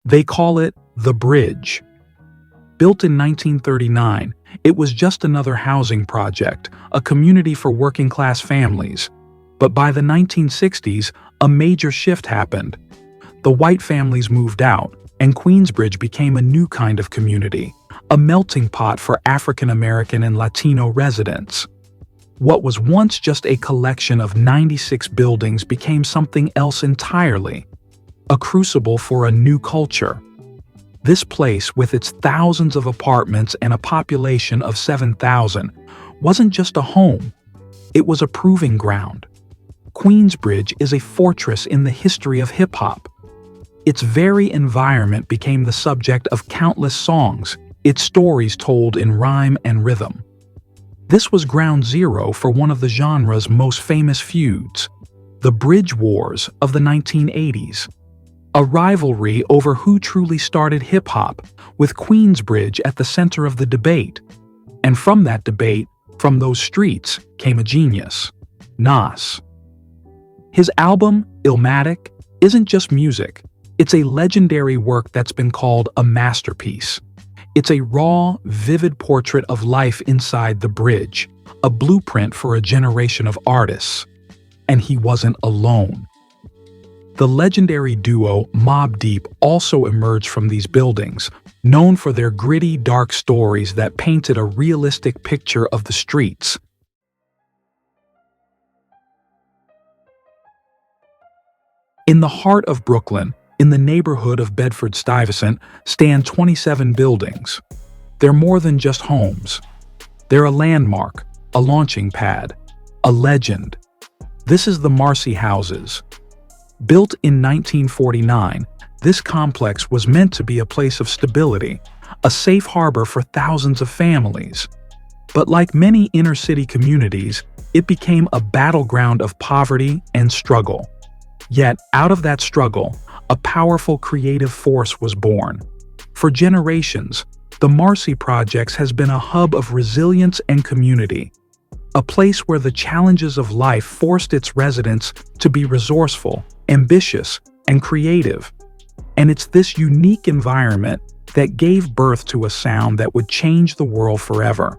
They call it the Bridge. Built in 1939, it was just another housing project, a community for working-class families. But by the 1960s, a major shift happened. The white families moved out, and Queensbridge became a new kind of community, a melting pot for African American and Latino residents. What was once just a collection of 96 buildings became something else entirely, a crucible for a new culture. This place, with its thousands of apartments and a population of 7,000, wasn't just a home, it was a proving ground. Queensbridge is a fortress in the history of hip-hop. Its very environment became the subject of countless songs, its stories told in rhyme and rhythm. This was ground zero for one of the genre's most famous feuds, the Bridge Wars of the 1980s. A rivalry over who truly started hip-hop, with Queensbridge at the center of the debate. And from that debate, from those streets, came a genius, Nas. His album, Illmatic, isn't just music. It's a legendary work that's been called a masterpiece. It's a raw, vivid portrait of life inside the Bridge, a blueprint for a generation of artists. And he wasn't alone. The legendary duo Mobb Deep also emerged from these buildings, known for their gritty, dark stories that painted a realistic picture of the streets. In the heart of Brooklyn, in the neighborhood of Bedford-Stuyvesant, stand 27 buildings. They're more than just homes. They're a landmark, a launching pad, a legend. This is the Marcy Houses. Built in 1949, this complex was meant to be a place of stability, a safe harbor for thousands of families. But like many inner-city communities, it became a battleground of poverty and struggle. Yet, out of that struggle, a powerful creative force was born. For generations, the Marcy Projects has been a hub of resilience and community, a place where the challenges of life forced its residents to be resourceful, ambitious, and creative. And it's this unique environment that gave birth to a sound that would change the world forever.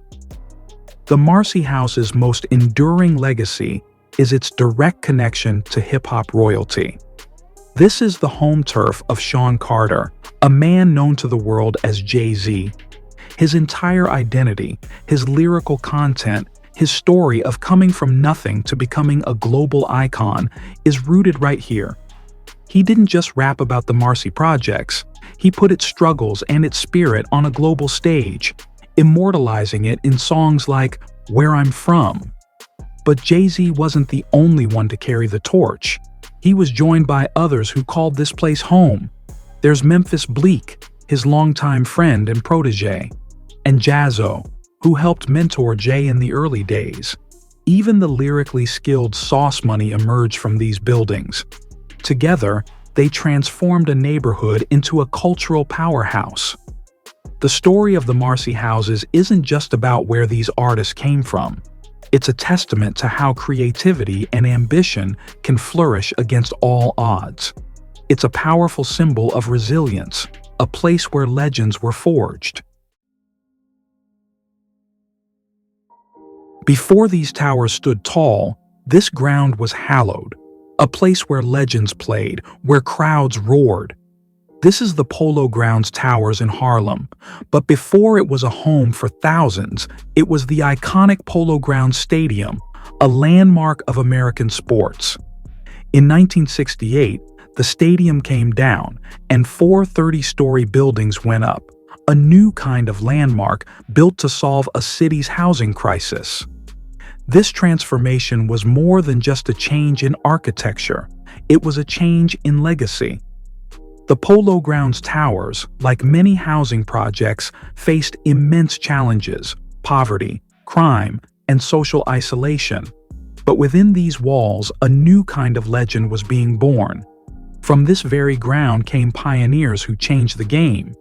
The Marcy Houses' most enduring legacy is its direct connection to hip-hop royalty. This is the home turf of Sean Carter, a man known to the world as Jay-Z. His entire identity, his lyrical content, his story of coming from nothing to becoming a global icon is rooted right here. He didn't just rap about the Marcy Projects, he put its struggles and its spirit on a global stage, immortalizing it in songs like Where I'm From. But Jay-Z wasn't the only one to carry the torch. He was joined by others who called this place home. There's Memphis Bleek, his longtime friend and protege, and Jazzo, who helped mentor Jay in the early days. Even the lyrically skilled Sauce Money emerged from these buildings. Together, they transformed a neighborhood into a cultural powerhouse. The story of the Marcy Houses isn't just about where these artists came from. It's a testament to how creativity and ambition can flourish against all odds. It's a powerful symbol of resilience, a place where legends were forged. Before these towers stood tall, this ground was hallowed, a place where legends played, where crowds roared. This is the Polo Grounds Towers in Harlem, but before it was a home for thousands, it was the iconic Polo Grounds Stadium, a landmark of American sports. In 1968, the stadium came down and 4 30-story buildings went up, a new kind of landmark built to solve a city's housing crisis. This transformation was more than just a change in architecture, it was a change in legacy. The Polo Grounds Towers, like many housing projects, faced immense challenges: poverty, crime, and social isolation. But within these walls, a new kind of legend was being born. From this very ground came pioneers who changed the game.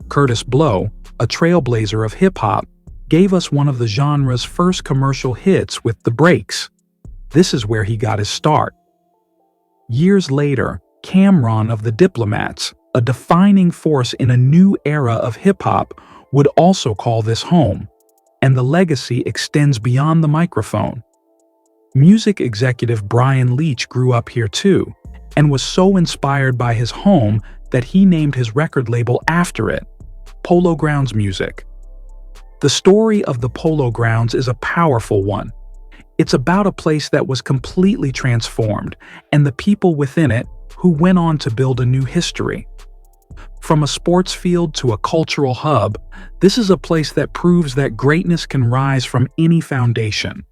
Kurtis Blow, a trailblazer of hip-hop, gave us one of the genre's first commercial hits with The Breaks. This is where he got his start. Years later, Cameron of the Diplomats, a defining force in a new era of hip-hop, would also call this home, and the legacy extends beyond the microphone. Music executive Brian Leach grew up here too, and was so inspired by his home that he named his record label after it, Polo Grounds Music. The story of the Polo Grounds is a powerful one. It's about a place that was completely transformed, and the people within it who went on to build a new history. From a sports field to a cultural hub, this is a place that proves that greatness can rise from any foundation.